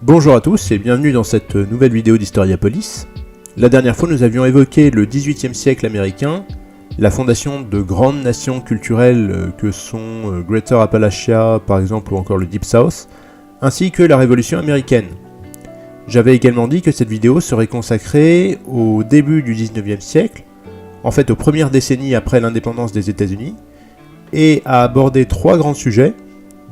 Bonjour à tous et bienvenue dans cette nouvelle vidéo d'Historiapolis. La dernière fois nous avions évoqué le XVIIIe siècle américain, la fondation de grandes nations culturelles que sont Greater Appalachia par exemple ou encore le Deep South, ainsi que la Révolution américaine. J'avais également dit que cette vidéo serait consacrée au début du XIXe siècle, en fait aux premières décennies après l'indépendance des États-Unis, et à aborder trois grands sujets.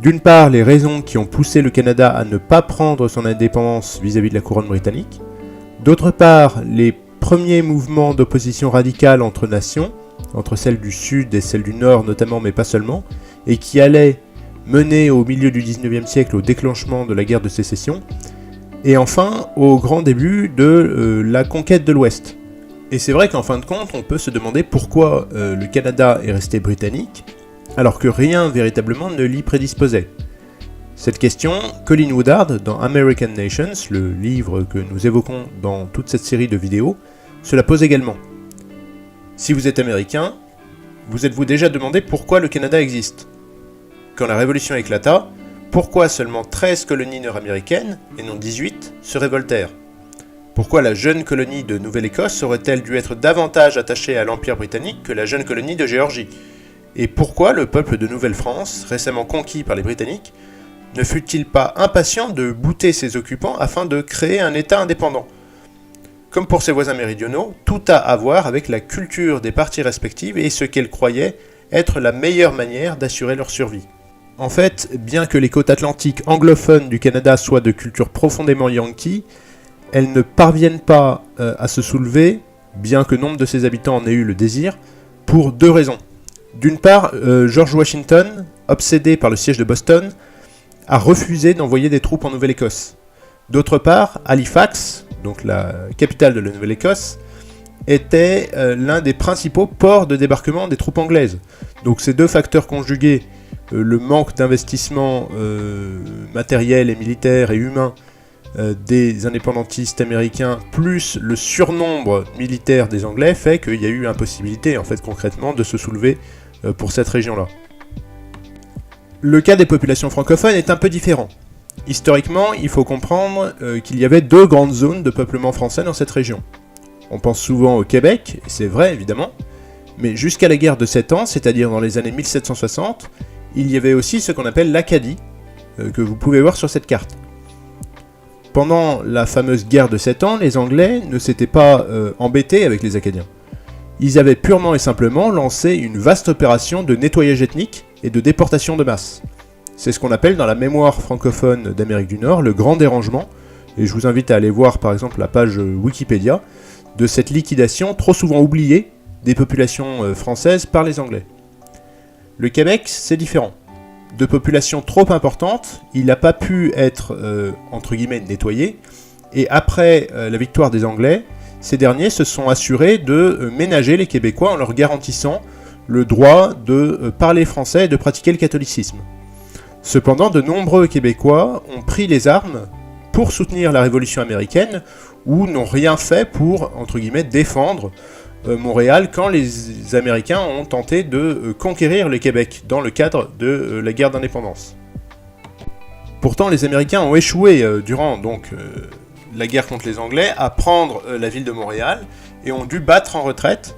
D'une part, les raisons qui ont poussé le Canada à ne pas prendre son indépendance vis-à-vis de la couronne britannique. D'autre part, les premiers mouvements d'opposition radicale entre nations, entre celles du Sud et celles du Nord notamment, mais pas seulement, et qui allaient mener au milieu du XIXe siècle au déclenchement de la guerre de sécession. Et enfin, au grand début de la conquête de l'Ouest. Et c'est vrai qu'en fin de compte, on peut se demander pourquoi le Canada est resté britannique, alors que rien véritablement ne l'y prédisposait. Cette question, Colin Woodard, dans American Nations, le livre que nous évoquons dans toute cette série de vidéos, se la pose également. Si vous êtes américain, vous êtes-vous déjà demandé pourquoi le Canada existe ? Quand la Révolution éclata, pourquoi seulement 13 colonies nord-américaines, et non 18, se révoltèrent ? Pourquoi la jeune colonie de Nouvelle-Écosse aurait-elle dû être davantage attachée à l'Empire britannique que la jeune colonie de Géorgie ? Et pourquoi le peuple de Nouvelle-France, récemment conquis par les Britanniques, ne fut-il pas impatient de bouter ses occupants afin de créer un État indépendant ? Comme pour ses voisins méridionaux, tout a à voir avec la culture des parties respectives et ce qu'elles croyaient être la meilleure manière d'assurer leur survie. En fait, bien que les côtes atlantiques anglophones du Canada soient de culture profondément yankee, elles ne parviennent pas à se soulever, bien que nombre de ses habitants en aient eu le désir, pour deux raisons. D'une part, George Washington, obsédé par le siège de Boston, a refusé d'envoyer des troupes en Nouvelle-Écosse. D'autre part, Halifax, donc la capitale de la Nouvelle-Écosse, était l'un des principaux ports de débarquement des troupes anglaises. Donc ces deux facteurs conjugués, le manque d'investissement matériel et militaire et humain des indépendantistes américains, plus le surnombre militaire des Anglais, fait qu'il y a eu impossibilité, en fait, concrètement, de se soulever pour cette région-là. Le cas des populations francophones est un peu différent. Historiquement, il faut comprendre qu'il y avait deux grandes zones de peuplement français dans cette région. On pense souvent au Québec, et c'est vrai évidemment, mais jusqu'à la guerre de 7 ans, c'est-à-dire dans les années 1760, il y avait aussi ce qu'on appelle l'Acadie, que vous pouvez voir sur cette carte. Pendant la fameuse guerre de 7 ans, les Anglais ne s'étaient pas embêtés avec les Acadiens. Ils avaient purement et simplement lancé une vaste opération de nettoyage ethnique et de déportation de masse. C'est ce qu'on appelle dans la mémoire francophone d'Amérique du Nord le grand dérangement, et je vous invite à aller voir par exemple la page Wikipédia de cette liquidation trop souvent oubliée des populations françaises par les Anglais. Le Québec, c'est différent. De population trop importante, il n'a pas pu être, entre guillemets, nettoyé, et après la victoire des Anglais, ces derniers se sont assurés de ménager les Québécois en leur garantissant le droit de parler français et de pratiquer le catholicisme. Cependant, de nombreux Québécois ont pris les armes pour soutenir la Révolution américaine ou n'ont rien fait pour, entre guillemets, défendre Montréal quand les Américains ont tenté de conquérir le Québec dans le cadre de la guerre d'indépendance. Pourtant, les Américains ont échoué durant la guerre contre les Anglais à prendre la ville de Montréal et ont dû battre en retraite,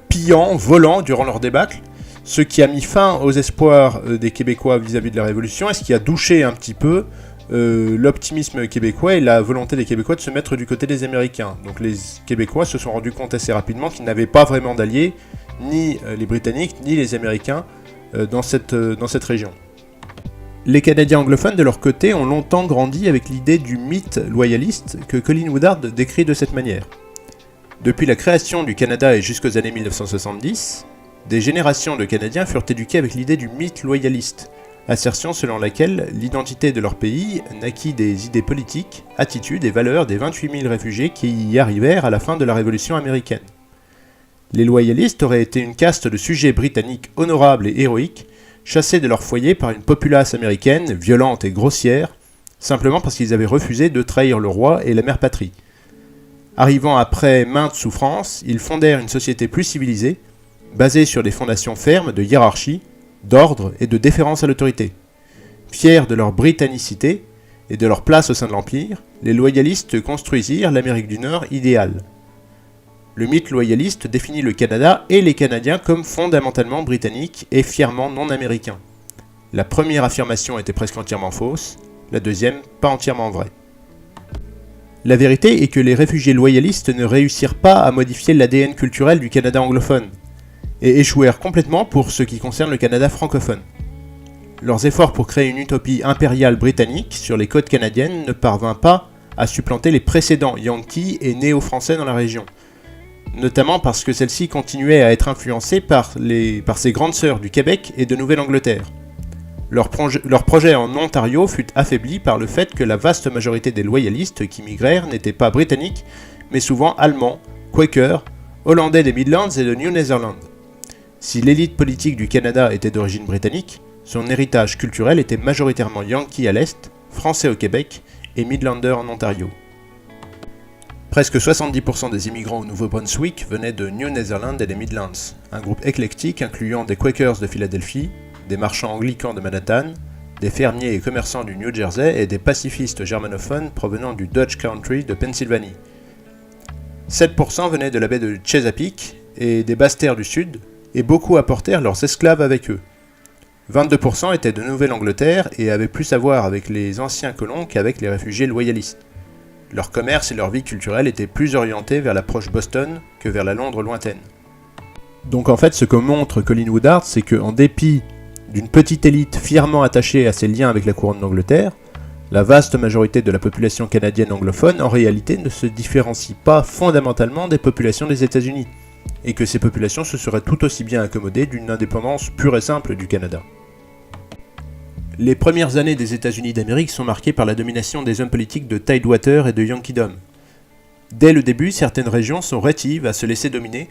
pillant, volant durant leur débâcle, ce qui a mis fin aux espoirs des Québécois vis-à-vis de la Révolution et ce qui a douché un petit peu l'optimisme québécois et la volonté des Québécois de se mettre du côté des Américains. Donc les Québécois se sont rendus compte assez rapidement qu'ils n'avaient pas vraiment d'alliés, ni les Britanniques, ni les Américains dans cette région. Les Canadiens anglophones, de leur côté, ont longtemps grandi avec l'idée du mythe loyaliste que Colin Woodard décrit de cette manière. Depuis la création du Canada et jusqu'aux années 1970, des générations de Canadiens furent éduqués avec l'idée du mythe loyaliste, assertion selon laquelle l'identité de leur pays naquit des idées politiques, attitudes et valeurs des 28 000 réfugiés qui y arrivèrent à la fin de la Révolution américaine. Les loyalistes auraient été une caste de sujets britanniques honorables et héroïques, chassés de leur foyer par une populace américaine violente et grossière, simplement parce qu'ils avaient refusé de trahir le roi et la mère patrie. Arrivant après maintes souffrances, ils fondèrent une société plus civilisée, basée sur des fondations fermes de hiérarchie, d'ordre et de déférence à l'autorité. Fiers de leur britannicité, et de leur place au sein de l'Empire, les loyalistes construisirent l'Amérique du Nord idéale. Le mythe loyaliste définit le Canada et les Canadiens comme fondamentalement britanniques et fièrement non américains. La première affirmation était presque entièrement fausse, la deuxième pas entièrement vraie. La vérité est que les réfugiés loyalistes ne réussirent pas à modifier l'ADN culturel du Canada anglophone, et échouèrent complètement pour ce qui concerne le Canada francophone. Leurs efforts pour créer une utopie impériale britannique sur les côtes canadiennes ne parvinrent pas à supplanter les précédents Yankees et néo-français dans la région, notamment parce que celle-ci continuait à être influencée par ses grandes sœurs du Québec et de Nouvelle-Angleterre. Leur projet en Ontario fut affaibli par le fait que la vaste majorité des loyalistes qui migrèrent n'étaient pas britanniques, mais souvent allemands, quakers, hollandais des Midlands et de New Netherland. Si l'élite politique du Canada était d'origine britannique, son héritage culturel était majoritairement yankee à l'est, français au Québec et midlander en Ontario. Presque 70% des immigrants au Nouveau-Brunswick venaient de New Netherland et des Midlands, un groupe éclectique incluant des Quakers de Philadelphie, des marchands anglicans de Manhattan, des fermiers et commerçants du New Jersey et des pacifistes germanophones provenant du Dutch Country de Pennsylvanie. 7% venaient de la baie de Chesapeake et des basses-terres du Sud, et beaucoup apportèrent leurs esclaves avec eux. 22% étaient de Nouvelle-Angleterre et avaient plus à voir avec les anciens colons qu'avec les réfugiés loyalistes. Leur commerce et leur vie culturelle étaient plus orientés vers l'approche Boston que vers la Londres lointaine. Donc en fait, ce que montre Colin Woodard, c'est qu'en dépit d'une petite élite fièrement attachée à ses liens avec la couronne d'Angleterre, la vaste majorité de la population canadienne anglophone en réalité ne se différencie pas fondamentalement des populations des États-Unis, et que ces populations se seraient tout aussi bien accommodées d'une indépendance pure et simple du Canada. Les premières années des États-Unis d'Amérique sont marquées par la domination des hommes politiques de Tidewater et de Yankeedom. Dès le début, certaines régions sont rétives à se laisser dominer,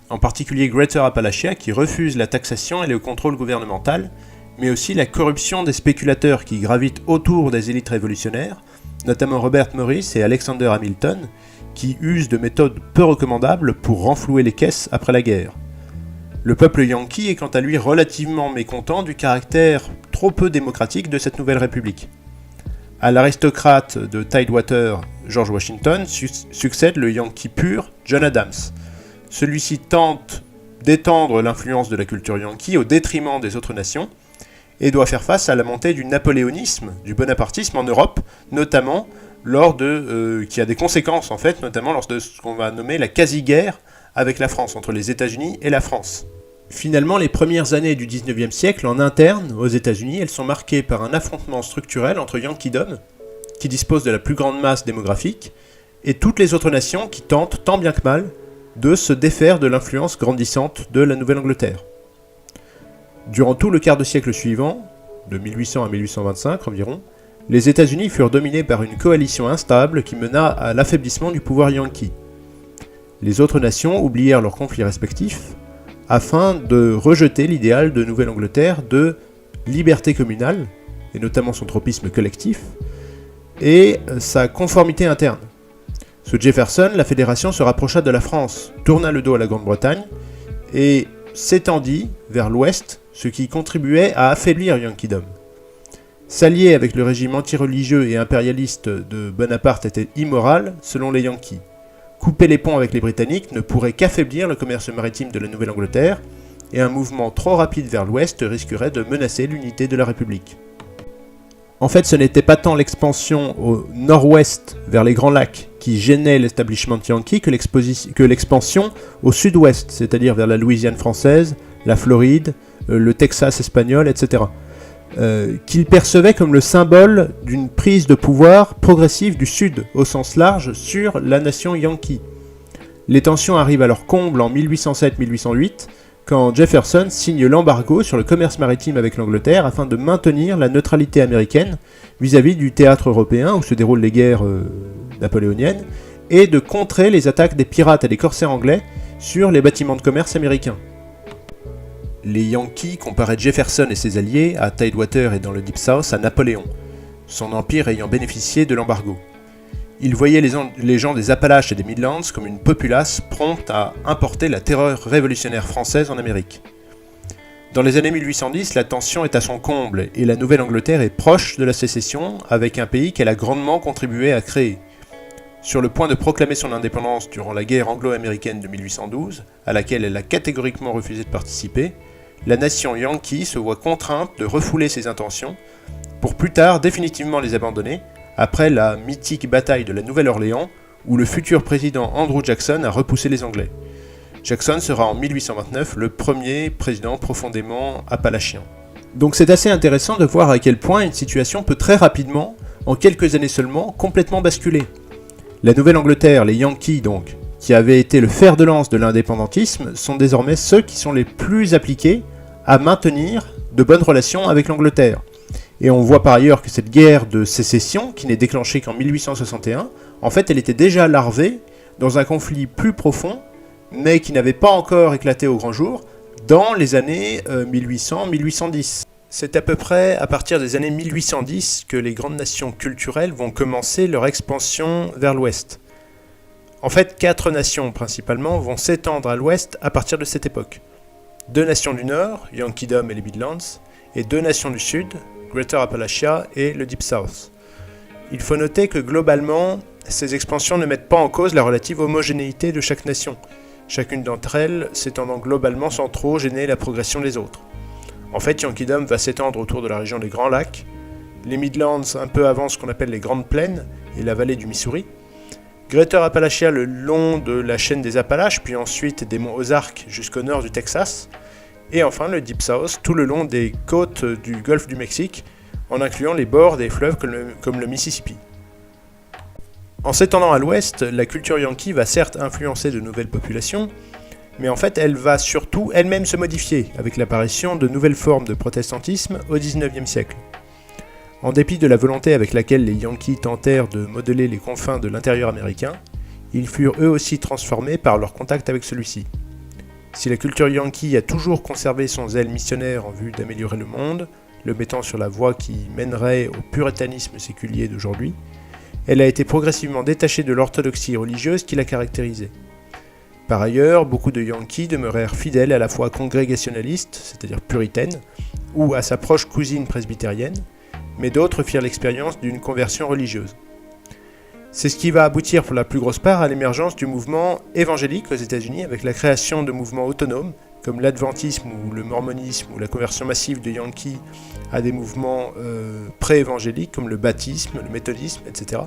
en particulier Greater Appalachia qui refuse la taxation et le contrôle gouvernemental, mais aussi la corruption des spéculateurs qui gravitent autour des élites révolutionnaires, notamment Robert Morris et Alexander Hamilton, qui usent de méthodes peu recommandables pour renflouer les caisses après la guerre. Le peuple yankee est quant à lui relativement mécontent du caractère trop peu démocratique de cette nouvelle république. À l'aristocrate de Tidewater, George Washington, succède le yankee pur, John Adams. Celui-ci tente d'étendre l'influence de la culture yankee au détriment des autres nations et doit faire face à la montée du napoléonisme, du bonapartisme en Europe, notamment qui a des conséquences en fait, notamment lors de ce qu'on va nommer la quasi-guerre avec la France, entre les États-Unis et la France. Finalement, les premières années du XIXe siècle, en interne, aux États-Unis, elles sont marquées par un affrontement structurel entre Yankeedom, qui dispose de la plus grande masse démographique, et toutes les autres nations qui tentent, tant bien que mal, de se défaire de l'influence grandissante de la Nouvelle-Angleterre. Durant tout le quart de siècle suivant, de 1800 à 1825 environ, les États-Unis furent dominés par une coalition instable qui mena à l'affaiblissement du pouvoir yankee. Les autres nations oublièrent leurs conflits respectifs afin de rejeter l'idéal de Nouvelle-Angleterre de liberté communale, et notamment son tropisme collectif, et sa conformité interne. Sous Jefferson, la fédération se rapprocha de la France, tourna le dos à la Grande-Bretagne et s'étendit vers l'ouest, ce qui contribuait à affaiblir Yankeedom. S'allier avec le régime anti-religieux et impérialiste de Bonaparte était immoral, selon les Yankees. Couper les ponts avec les Britanniques ne pourrait qu'affaiblir le commerce maritime de la Nouvelle-Angleterre, et un mouvement trop rapide vers l'ouest risquerait de menacer l'unité de la République. En fait, ce n'était pas tant l'expansion au nord-ouest vers les Grands Lacs qui gênait l'establishment yankee que l'expansion au sud-ouest, c'est-à-dire vers la Louisiane française, la Floride, le Texas espagnol, etc. Qu'il percevait comme le symbole d'une prise de pouvoir progressive du Sud, au sens large, sur la nation yankee. Les tensions arrivent à leur comble en 1807-1808, quand Jefferson signe l'embargo sur le commerce maritime avec l'Angleterre afin de maintenir la neutralité américaine vis-à-vis du théâtre européen où se déroulent les guerres napoléoniennes, et de contrer les attaques des pirates et des corsaires anglais sur les bâtiments de commerce américains. Les Yankees comparaient Jefferson et ses alliés à Tidewater et dans le Deep South à Napoléon, son empire ayant bénéficié de l'embargo. Ils voyaient les gens des Appalaches et des Midlands comme une populace prompte à importer la terreur révolutionnaire française en Amérique. Dans les années 1810, la tension est à son comble et la Nouvelle-Angleterre est proche de la sécession avec un pays qu'elle a grandement contribué à créer. Sur le point de proclamer son indépendance durant la guerre anglo-américaine de 1812, à laquelle elle a catégoriquement refusé de participer, la nation yankee se voit contrainte de refouler ses intentions pour plus tard définitivement les abandonner après la mythique bataille de la Nouvelle-Orléans où le futur président Andrew Jackson a repoussé les Anglais. Jackson sera en 1829 le premier président profondément appalachien. Donc c'est assez intéressant de voir à quel point une situation peut très rapidement, en quelques années seulement, complètement basculer. La Nouvelle-Angleterre, les Yankees donc, qui avaient été le fer de lance de l'indépendantisme, sont désormais ceux qui sont les plus appliqués à maintenir de bonnes relations avec l'Angleterre. Et on voit par ailleurs que cette guerre de sécession, qui n'est déclenchée qu'en 1861, en fait elle était déjà larvée dans un conflit plus profond, mais qui n'avait pas encore éclaté au grand jour, dans les années 1800-1810. C'est à peu près à partir des années 1810 que les grandes nations culturelles vont commencer leur expansion vers l'ouest. En fait, 4 nations principalement vont s'étendre à l'ouest à partir de cette époque. 2 nations du nord, Yankeedom et les Midlands, et 2 nations du sud, Greater Appalachia et le Deep South. Il faut noter que globalement, ces expansions ne mettent pas en cause la relative homogénéité de chaque nation, chacune d'entre elles s'étendant globalement sans trop gêner la progression des autres. En fait, Yankeedom va s'étendre autour de la région des Grands Lacs, les Midlands un peu avant ce qu'on appelle les Grandes Plaines et la vallée du Missouri, Greater Appalachia le long de la chaîne des Appalaches, puis ensuite des monts Ozarks jusqu'au nord du Texas, et enfin le Deep South tout le long des côtes du golfe du Mexique, en incluant les bords des fleuves comme le Mississippi. En s'étendant à l'ouest, la culture yankee va certes influencer de nouvelles populations, mais en fait elle va surtout elle-même se modifier avec l'apparition de nouvelles formes de protestantisme au XIXe siècle. En dépit de la volonté avec laquelle les Yankees tentèrent de modeler les confins de l'intérieur américain, ils furent eux aussi transformés par leur contact avec celui-ci. Si la culture yankee a toujours conservé son zèle missionnaire en vue d'améliorer le monde, le mettant sur la voie qui mènerait au puritanisme séculier d'aujourd'hui, elle a été progressivement détachée de l'orthodoxie religieuse qui la caractérisait. Par ailleurs, beaucoup de Yankees demeurèrent fidèles à la foi congrégationaliste, c'est-à-dire puritaine, ou à sa proche cousine presbytérienne, mais d'autres firent l'expérience d'une conversion religieuse. C'est ce qui va aboutir pour la plus grosse part à l'émergence du mouvement évangélique aux États-Unis avec la création de mouvements autonomes comme l'adventisme ou le mormonisme ou la conversion massive de Yankees à des mouvements pré-évangéliques comme le baptisme, le méthodisme, etc.,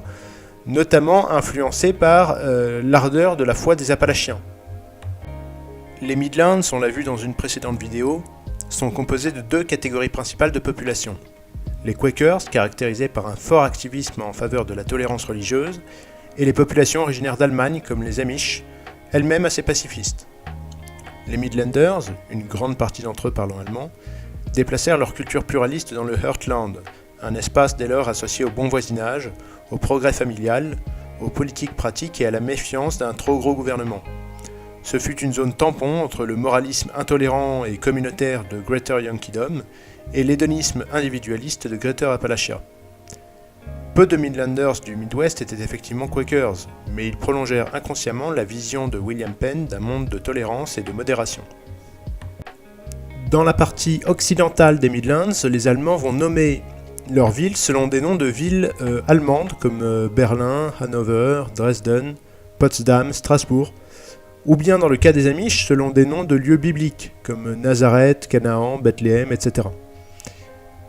notamment influencés par l'ardeur de la foi des Appalachiens. Les Midlands, on l'a vu dans une précédente vidéo, sont composés de 2 catégories principales de population. Les Quakers, caractérisés par un fort activisme en faveur de la tolérance religieuse, et les populations originaires d'Allemagne comme les Amish, elles-mêmes assez pacifistes. Les Midlanders, une grande partie d'entre eux parlant allemand, déplacèrent leur culture pluraliste dans le Heartland, un espace dès lors associé au bon voisinage, au progrès familial, aux politiques pratiques et à la méfiance d'un trop gros gouvernement. Ce fut une zone tampon entre le moralisme intolérant et communautaire de Greater Yankeedom et l'hédonisme individualiste de Greater Appalachia. Peu de Midlanders du Midwest étaient effectivement Quakers, mais ils prolongèrent inconsciemment la vision de William Penn d'un monde de tolérance et de modération. Dans la partie occidentale des Midlands, les Allemands vont nommer leurs villes selon des noms de villes allemandes comme Berlin, Hanovre, Dresden, Potsdam, Strasbourg, ou bien dans le cas des Amish selon des noms de lieux bibliques comme Nazareth, Canaan, Bethléem, etc.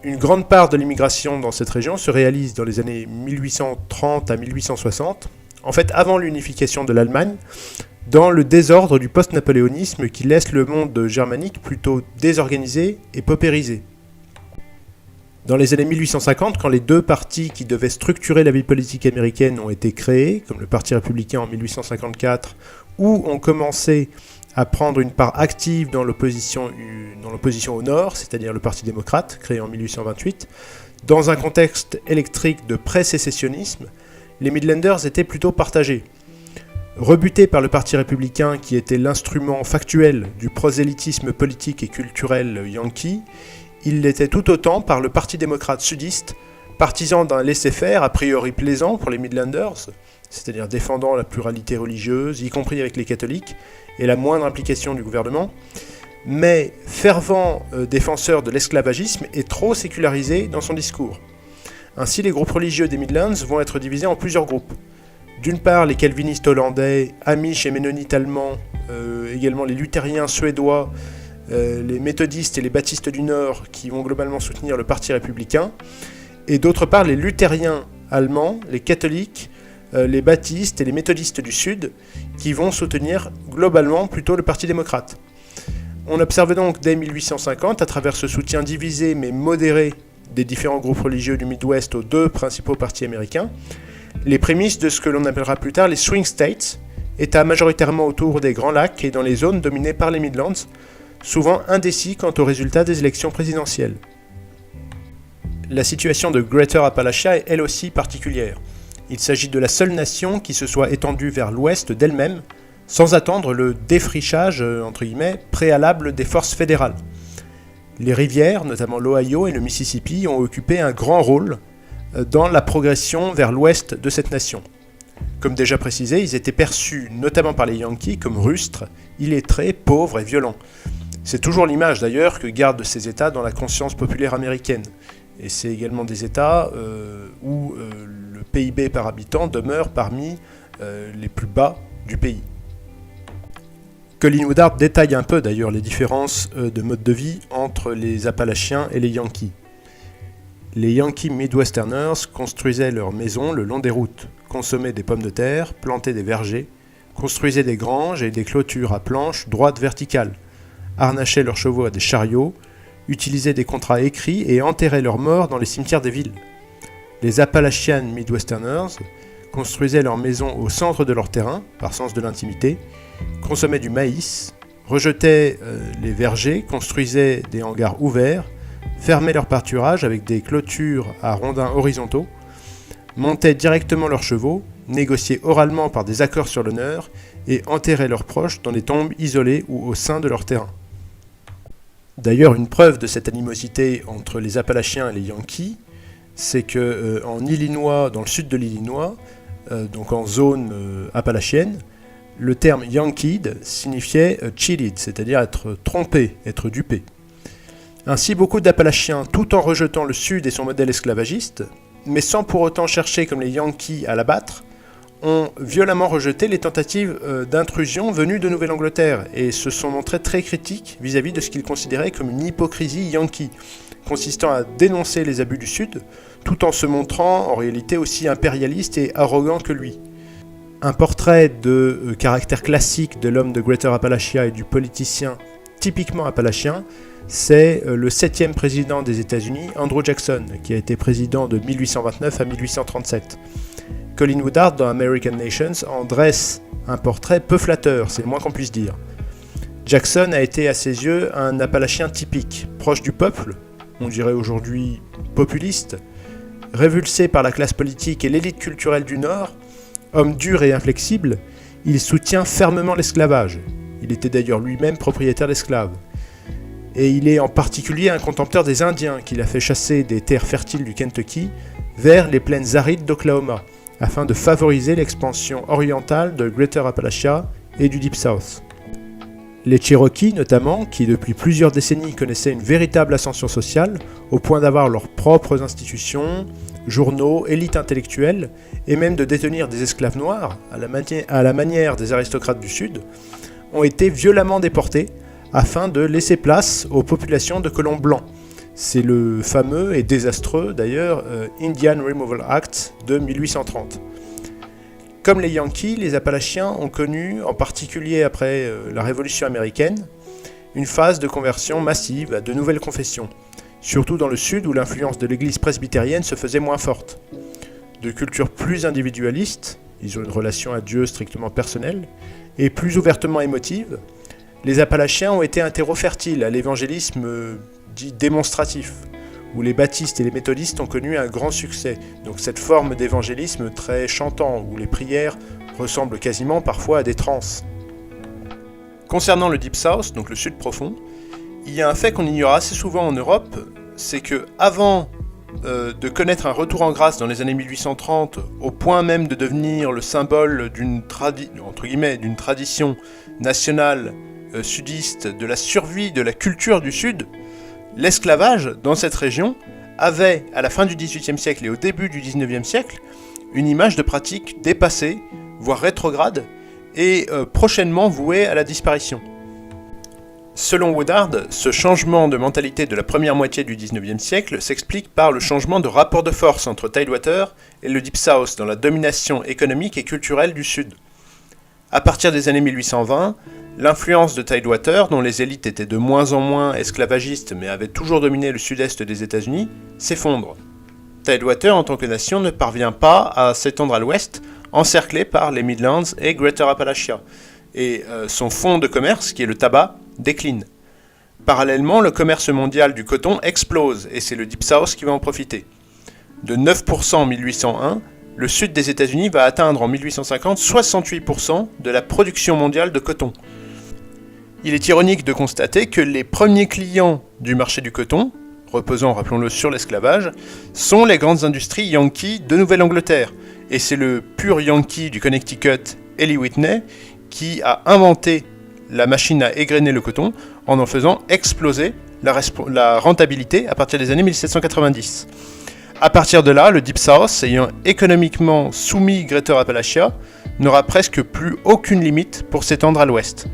Une grande part de l'immigration dans cette région se réalise dans les années 1830 à 1860, en fait avant l'unification de l'Allemagne, dans le désordre du post-napoléonisme qui laisse le monde germanique plutôt désorganisé et paupérisé. Dans les années 1850, quand les 2 partis qui devaient structurer la vie politique américaine ont été créés, comme le Parti républicain en 1854, ou ont commencé à prendre une part active dans l'opposition au Nord, c'est-à-dire le Parti démocrate, créé en 1828, dans un contexte électrique de pré-sécessionnisme, les Midlanders étaient plutôt partagés. Rebutés par le Parti républicain qui était l'instrument factuel du prosélytisme politique et culturel yankee, ils l'étaient tout autant par le Parti démocrate sudiste, partisan d'un laisser-faire a priori plaisant pour les Midlanders, c'est-à-dire défendant la pluralité religieuse, y compris avec les catholiques, et la moindre implication du gouvernement, mais fervent défenseur de l'esclavagisme et trop sécularisé dans son discours. Ainsi, les groupes religieux des Midlands vont être divisés en plusieurs groupes. D'une part, les calvinistes hollandais, amish et ménonites allemands, également les luthériens suédois, les méthodistes et les baptistes du Nord qui vont globalement soutenir le parti républicain, et d'autre part les luthériens allemands, les catholiques, les baptistes et les méthodistes du Sud qui vont soutenir globalement plutôt le parti démocrate. On observe donc dès 1850, à travers ce soutien divisé mais modéré des différents groupes religieux du Midwest aux deux principaux partis américains, les prémices de ce que l'on appellera plus tard les swing states, États majoritairement autour des Grands Lacs et dans les zones dominées par les Midlands, souvent indécis quant aux résultats des élections présidentielles. La situation de Greater Appalachia est elle aussi particulière. Il s'agit de la seule nation qui se soit étendue vers l'ouest d'elle-même, sans attendre le défrichage, entre guillemets, préalable des forces fédérales. Les rivières, notamment l'Ohio et le Mississippi, ont occupé un grand rôle dans la progression vers l'ouest de cette nation. Comme déjà précisé, ils étaient perçus, notamment par les Yankees, comme rustres, illettrés, pauvres et violents. C'est toujours l'image d'ailleurs que gardent ces États dans la conscience populaire américaine. Et c'est également des États où le PIB par habitant demeure parmi les plus bas du pays. Colin Woodard détaille un peu d'ailleurs les différences de mode de vie entre les Appalachiens et les Yankees. Les Yankee Midwesterners construisaient leurs maisons le long des routes, consommaient des pommes de terre, plantaient des vergers, construisaient des granges et des clôtures à planches droites verticales, harnachaient leurs chevaux à des chariots, utilisaient des contrats écrits et enterraient leurs morts dans les cimetières des villes. Les Appalachian Midwesterners construisaient leurs maisons au centre de leur terrain, par sens de l'intimité, consommaient du maïs, rejetaient les vergers, construisaient des hangars ouverts, fermaient leur pâturage avec des clôtures à rondins horizontaux, montaient directement leurs chevaux, négociaient oralement par des accords sur l'honneur et enterraient leurs proches dans des tombes isolées ou au sein de leur terrain. D'ailleurs, une preuve de cette animosité entre les Appalachiens et les Yankees, c'est que en Illinois, dans le sud de l'Illinois, donc en zone appalachienne, le terme Yankeed signifiait cheated, c'est-à-dire être trompé, être dupé. Ainsi, beaucoup d'Appalachiens, tout en rejetant le Sud et son modèle esclavagiste, mais sans pour autant chercher comme les Yankees à l'abattre, ont violemment rejeté les tentatives d'intrusion venues de Nouvelle-Angleterre et se sont montrés très critiques vis-à-vis de ce qu'ils considéraient comme une hypocrisie yankee, consistant à dénoncer les abus du Sud, tout en se montrant en réalité aussi impérialiste et arrogant que lui. Un portrait de caractère classique de l'homme de Greater Appalachia et du politicien typiquement appalachien, c'est le 7e président des États-Unis, Andrew Jackson, qui a été président de 1829 à 1837. Colin Woodard, dans American Nations, en dresse un portrait peu flatteur, c'est le moins qu'on puisse dire. Jackson a été à ses yeux un Appalachien typique, proche du peuple, on dirait aujourd'hui populiste, révulsé par la classe politique et l'élite culturelle du Nord, homme dur et inflexible, il soutient fermement l'esclavage. Il était d'ailleurs lui-même propriétaire d'esclaves. Et il est en particulier un contempteur des Indiens qu'il a fait chasser des terres fertiles du Kentucky vers les plaines arides d'Oklahoma, afin de favoriser l'expansion orientale de Greater Appalachia et du Deep South. Les Cherokees notamment, qui depuis plusieurs décennies connaissaient une véritable ascension sociale, au point d'avoir leurs propres institutions, journaux, élites intellectuelles, et même de détenir des esclaves noirs, à la manière des aristocrates du Sud, ont été violemment déportés, afin de laisser place aux populations de colons blancs. C'est le fameux et désastreux d'ailleurs Indian Removal Act de 1830. Comme les Yankees, les Appalachiens ont connu, en particulier après la Révolution américaine, une phase de conversion massive à de nouvelles confessions, surtout dans le Sud où l'influence de l'Église presbytérienne se faisait moins forte. De culture plus individualiste, ils ont une relation à Dieu strictement personnelle, et plus ouvertement émotive, les Appalachiens ont été un terreau fertile à l'évangélisme dit démonstratif, où les baptistes et les méthodistes ont connu un grand succès, donc cette forme d'évangélisme très chantant, où les prières ressemblent quasiment parfois à des transes. Concernant le Deep South, donc le Sud profond, il y a un fait qu'on ignore assez souvent en Europe, c'est que avant de connaître un retour en grâce dans les années 1830, au point même de devenir le symbole d'une tradition nationale sudiste de la survie de la culture du Sud, l'esclavage dans cette région avait, à la fin du XVIIIe siècle et au début du XIXe siècle, une image de pratique dépassée, voire rétrograde, et prochainement vouée à la disparition. Selon Woodard, ce changement de mentalité de la première moitié du XIXe siècle s'explique par le changement de rapport de force entre Tidewater et le Deep South dans la domination économique et culturelle du Sud. À partir des années 1820, l'influence de Tidewater, dont les élites étaient de moins en moins esclavagistes mais avaient toujours dominé le sud-est des États-Unis, s'effondre. Tidewater, en tant que nation, ne parvient pas à s'étendre à l'ouest, encerclé par les Midlands et Greater Appalachia, et son fonds de commerce, qui est le tabac, décline. Parallèlement, le commerce mondial du coton explose, et c'est le Deep South qui va en profiter. De 9% en 1801, le sud des États-Unis va atteindre en 1850 68% de la production mondiale de coton. Il est ironique de constater que les premiers clients du marché du coton, reposant, rappelons-le, sur l'esclavage, sont les grandes industries yankees de Nouvelle-Angleterre, et c'est le pur yankee du Connecticut, Eli Whitney, qui a inventé la machine à égrener le coton en faisant exploser la rentabilité à partir des années 1790. À partir de là, le Deep South, ayant économiquement soumis Greater Appalachia, n'aura presque plus aucune limite pour s'étendre à l'ouest.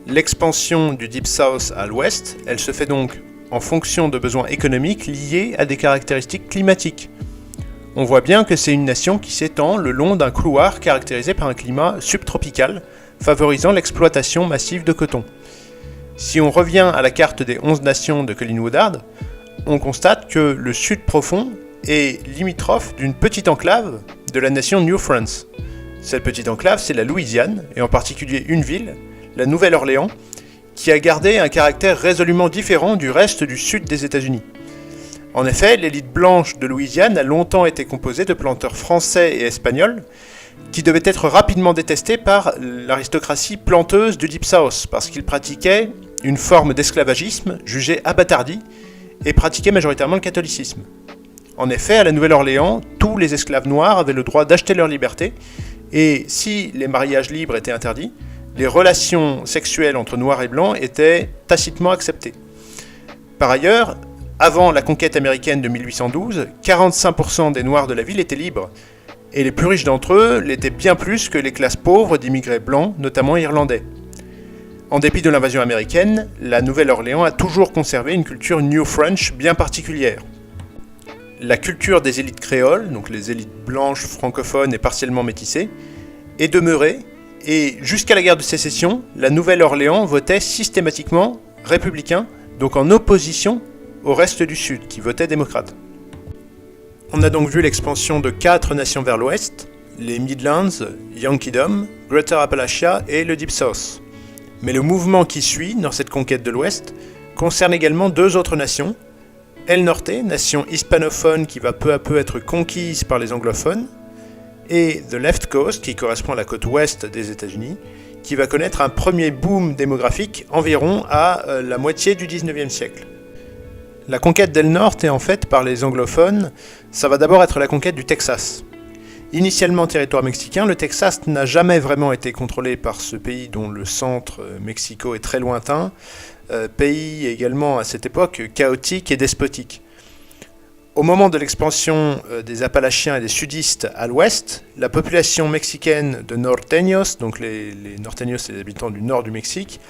L'expansion du Deep South à l'ouest, elle se fait donc en fonction de besoins économiques liés à des caractéristiques climatiques. On voit bien que c'est une nation qui s'étend le long d'un couloir caractérisé par un climat subtropical, favorisant l'exploitation massive de coton. Si on revient à la carte des 11 nations de Colin Woodard, on constate que le sud profond est limitrophe d'une petite enclave de la nation New France. Cette petite enclave, c'est la Louisiane, et en particulier une ville, la Nouvelle-Orléans, qui a gardé un caractère résolument différent du reste du sud des États-Unis. En effet, l'élite blanche de Louisiane a longtemps été composée de planteurs français et espagnols, qui devaient être rapidement détestés par l'aristocratie planteuse du Deep South, parce qu'ils pratiquaient une forme d'esclavagisme jugée abattardie et pratiquaient majoritairement le catholicisme. En effet, à la Nouvelle-Orléans, tous les esclaves noirs avaient le droit d'acheter leur liberté, et si les mariages libres étaient interdits, les relations sexuelles entre noirs et blancs étaient tacitement acceptées. Par ailleurs, avant la conquête américaine de 1812, 45% des noirs de la ville étaient libres, et les plus riches d'entre eux l'étaient bien plus que les classes pauvres d'immigrés blancs, notamment irlandais. En dépit de l'invasion américaine, la Nouvelle-Orléans a toujours conservé une culture New French bien particulière. La culture des élites créoles, donc les élites blanches, francophones et partiellement métissées, est demeurée, et jusqu'à la guerre de sécession, la Nouvelle-Orléans votait systématiquement républicain, donc en opposition au reste du Sud, qui votait démocrate. On a donc vu l'expansion de 4 nations vers l'ouest, les Midlands, Yankeedom, Greater Appalachia et le Deep South. Mais le mouvement qui suit dans cette conquête de l'ouest concerne également 2 autres nations, El Norte, nation hispanophone qui va peu à peu être conquise par les anglophones, et The Left Coast, qui correspond à la côte ouest des États-Unis, qui va connaître un premier boom démographique environ à la moitié du 19e siècle. La conquête d'El Norte est en fait par les anglophones, ça va d'abord être la conquête du Texas. Initialement territoire mexicain, le Texas n'a jamais vraiment été contrôlé par ce pays dont le centre, Mexico, est très lointain, pays également à cette époque chaotique et despotique. Au moment de l'expansion des Appalachiens et des sudistes à l'ouest, la population mexicaine de norteños, donc les norteños c'est les habitants du nord du Mexique,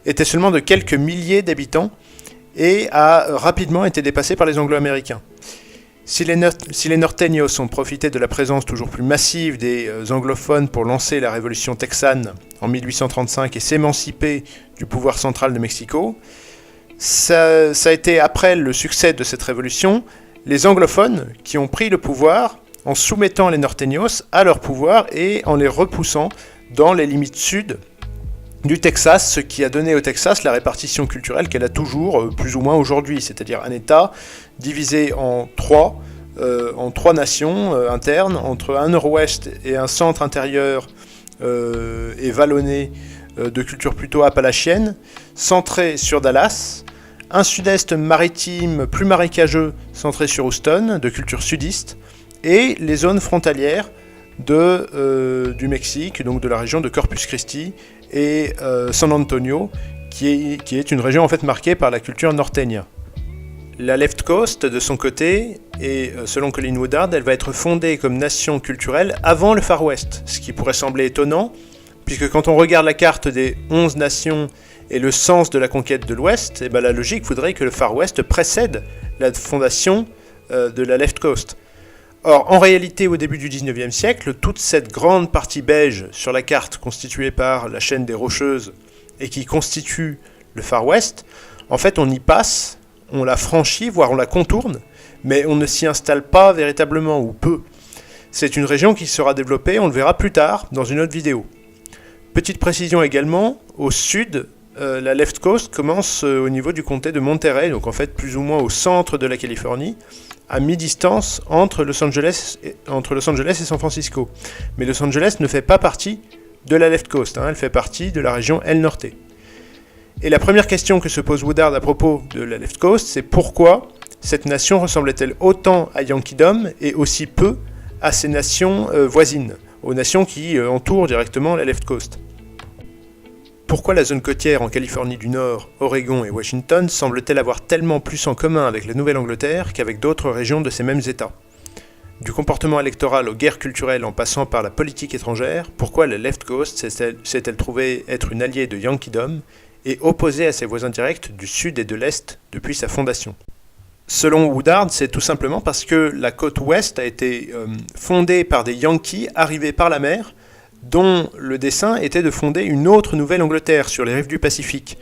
était seulement de quelques milliers d'habitants et a rapidement été dépassée par les Anglo-Américains. Si les norteños ont profité de la présence toujours plus massive des anglophones pour lancer la révolution texane en 1835 et s'émanciper du pouvoir central de Mexico, ça a été après le succès de cette révolution les anglophones qui ont pris le pouvoir en soumettant les norteños à leur pouvoir et en les repoussant dans les limites sud du Texas, ce qui a donné au Texas la répartition culturelle qu'elle a toujours plus ou moins aujourd'hui, c'est-à-dire un État divisé en trois nations internes, entre un nord-ouest et un centre intérieur et vallonné de culture plutôt appalachienne, centré sur Dallas, un sud-est maritime plus marécageux centré sur Houston, de culture sudiste, et les zones frontalières du Mexique, donc de la région de Corpus Christi et San Antonio, qui est une région en fait marquée par la culture norteña. La Left Coast, de son côté, et selon Colin Woodard, elle va être fondée comme nation culturelle avant le Far West, ce qui pourrait sembler étonnant, puisque quand on regarde la carte des 11 nations et le sens de la conquête de l'Ouest, eh ben la logique voudrait que le Far West précède la fondation de la Left Coast. Or, en réalité, au début du 19e siècle, toute cette grande partie beige sur la carte constituée par la chaîne des Rocheuses et qui constitue le Far West, en fait on y passe, on la franchit, voire on la contourne, mais on ne s'y installe pas véritablement, ou peu. C'est une région qui sera développée, on le verra plus tard, dans une autre vidéo. Petite précision également, au sud, la Left Coast commence au niveau du comté de Monterey, donc en fait plus ou moins au centre de la Californie, à mi-distance entre Los Angeles et San Francisco. Mais Los Angeles ne fait pas partie de la Left Coast, elle fait partie de la région El Norte. Et la première question que se pose Woodard à propos de la Left Coast, c'est pourquoi cette nation ressemblait-elle autant à Yankeedom et aussi peu à ces nations voisines, aux nations qui entourent directement la Left Coast. Pourquoi la zone côtière en Californie du Nord, Oregon et Washington semble-t-elle avoir tellement plus en commun avec la Nouvelle-Angleterre qu'avec d'autres régions de ces mêmes États ? Du comportement électoral aux guerres culturelles en passant par la politique étrangère, pourquoi la Left Coast s'est-elle trouvée être une alliée de Yankeedom et opposée à ses voisins directs du Sud et de l'Est depuis sa fondation ? Selon Woodard, c'est tout simplement parce que la côte ouest a été fondée par des Yankees arrivés par la mer, dont le dessein était de fonder une autre Nouvelle-Angleterre sur les rives du Pacifique.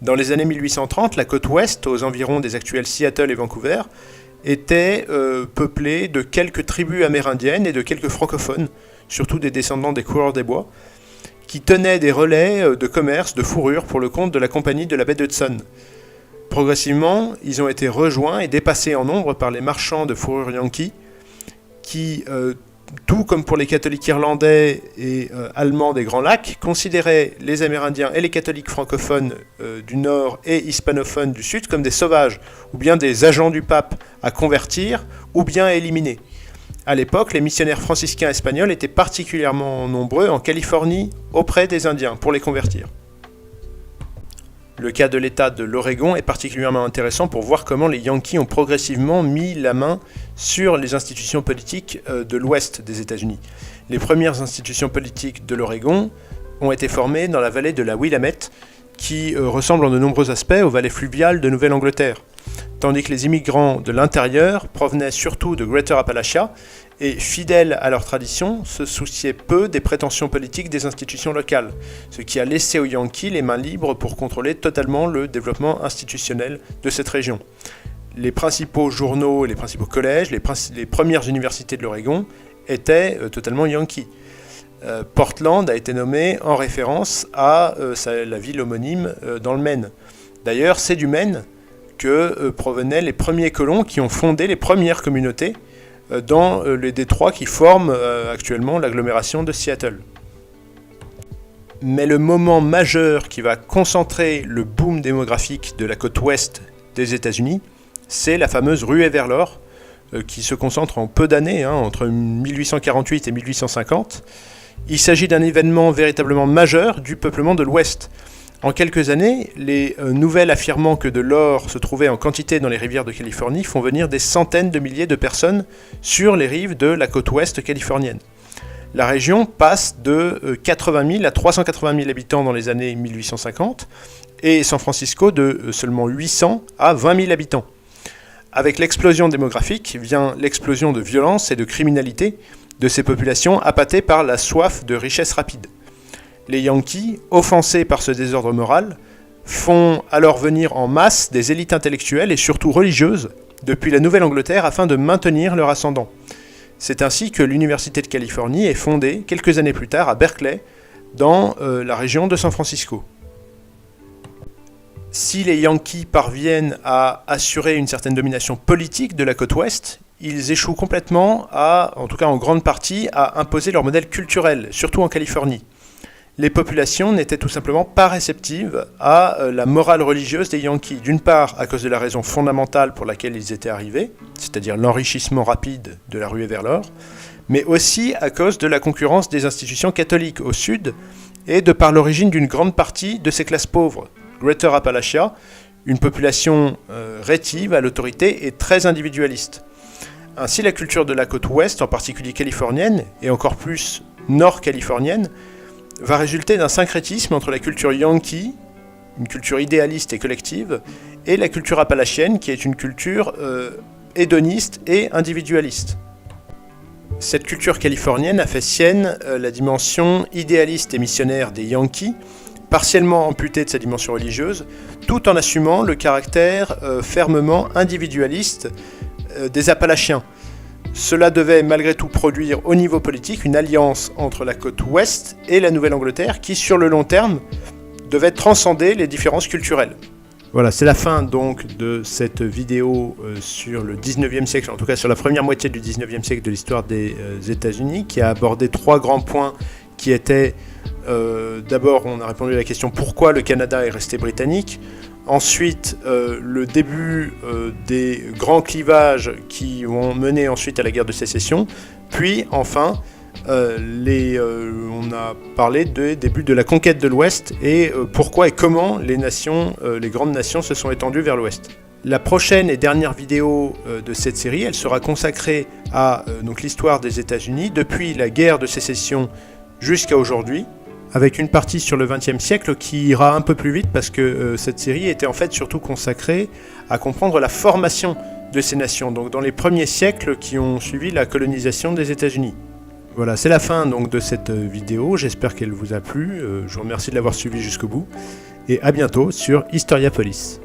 Dans les années 1830, la côte ouest, aux environs des actuels Seattle et Vancouver, était peuplée de quelques tribus amérindiennes et de quelques francophones, surtout des descendants des coureurs des bois, qui tenaient des relais de commerce de fourrure pour le compte de la compagnie de la baie d'Hudson. Progressivement, ils ont été rejoints et dépassés en nombre par les marchands de fourrure yankees, qui, tout comme pour les catholiques irlandais et allemands des Grands Lacs, considéraient les Amérindiens et les catholiques francophones du Nord et hispanophones du Sud comme des sauvages, ou bien des agents du pape à convertir, ou bien à éliminer. À l'époque, les missionnaires franciscains espagnols étaient particulièrement nombreux en Californie auprès des Indiens pour les convertir. Le cas de l'État de l'Oregon est particulièrement intéressant pour voir comment les Yankees ont progressivement mis la main sur les institutions politiques de l'ouest des États-Unis. Les premières institutions politiques de l'Oregon ont été formées dans la vallée de la Willamette, qui ressemble en de nombreux aspects aux vallées fluviales de Nouvelle-Angleterre, tandis que les immigrants de l'intérieur provenaient surtout de Greater Appalachia et, fidèles à leur tradition, se souciaient peu des prétentions politiques des institutions locales, ce qui a laissé aux Yankees les mains libres pour contrôler totalement le développement institutionnel de cette région. Les principaux journaux, les principaux collèges, les premières universités de l'Oregon étaient totalement Yankees. Portland a été nommé en référence à la ville homonyme dans le Maine. D'ailleurs, c'est du Maine que provenaient les premiers colons qui ont fondé les premières communautés dans les détroits qui forment actuellement l'agglomération de Seattle. Mais le moment majeur qui va concentrer le boom démographique de la côte ouest des États-Unis, c'est la fameuse ruée vers l'or, qui se concentre en peu d'années, entre 1848 et 1850. Il s'agit d'un événement véritablement majeur du peuplement de l'Ouest. En quelques années, les nouvelles affirmant que de l'or se trouvait en quantité dans les rivières de Californie font venir des centaines de milliers de personnes sur les rives de la côte ouest californienne. La région passe de 80 000 à 380 000 habitants dans les années 1850 et San Francisco de seulement 800 à 20 000 habitants. Avec l'explosion démographique vient l'explosion de violence et de criminalité de ces populations appâtées par la soif de richesse rapide. Les Yankees, offensés par ce désordre moral, font alors venir en masse des élites intellectuelles et surtout religieuses depuis la Nouvelle-Angleterre afin de maintenir leur ascendant. C'est ainsi que l'Université de Californie est fondée quelques années plus tard à Berkeley, dans la région de San Francisco. Si les Yankees parviennent à assurer une certaine domination politique de la côte ouest, ils échouent complètement en tout cas en grande partie, à imposer leur modèle culturel, surtout en Californie. Les populations n'étaient tout simplement pas réceptives à la morale religieuse des Yankees, d'une part à cause de la raison fondamentale pour laquelle ils étaient arrivés, c'est-à-dire l'enrichissement rapide de la ruée vers l'or, mais aussi à cause de la concurrence des institutions catholiques au sud et de par l'origine d'une grande partie de ces classes pauvres. Greater Appalachia, une population rétive à l'autorité et très individualiste. Ainsi, la culture de la côte ouest, en particulier californienne, et encore plus nord-californienne, va résulter d'un syncrétisme entre la culture yankee, une culture idéaliste et collective, et la culture appalachienne, qui est une culture hédoniste et individualiste. Cette culture californienne a fait sienne la dimension idéaliste et missionnaire des Yankees, partiellement amputée de sa dimension religieuse, tout en assumant le caractère fermement individualiste des Appalachiens. Cela devait malgré tout produire au niveau politique une alliance entre la côte ouest et la Nouvelle-Angleterre qui, sur le long terme, devait transcender les différences culturelles. Voilà, c'est la fin donc de cette vidéo sur le 19e siècle, en tout cas sur la première moitié du 19e siècle de l'histoire des États-Unis, qui a abordé 3 grands points qui étaient, d'abord on a répondu à la question pourquoi le Canada est resté britannique, ensuite le début des grands clivages qui ont mené ensuite à la guerre de sécession, puis enfin on a parlé des débuts de la conquête de l'Ouest et pourquoi et comment les grandes nations se sont étendues vers l'Ouest. La prochaine et dernière vidéo de cette série, elle sera consacrée à l'histoire des États-Unis depuis la guerre de sécession jusqu'à aujourd'hui, avec une partie sur le XXe siècle qui ira un peu plus vite parce que cette série était en fait surtout consacrée à comprendre la formation de ces nations, donc dans les premiers siècles qui ont suivi la colonisation des États-Unis. Voilà, c'est la fin donc de cette vidéo, j'espère qu'elle vous a plu, je vous remercie de l'avoir suivi jusqu'au bout, et à bientôt sur Historiapolis.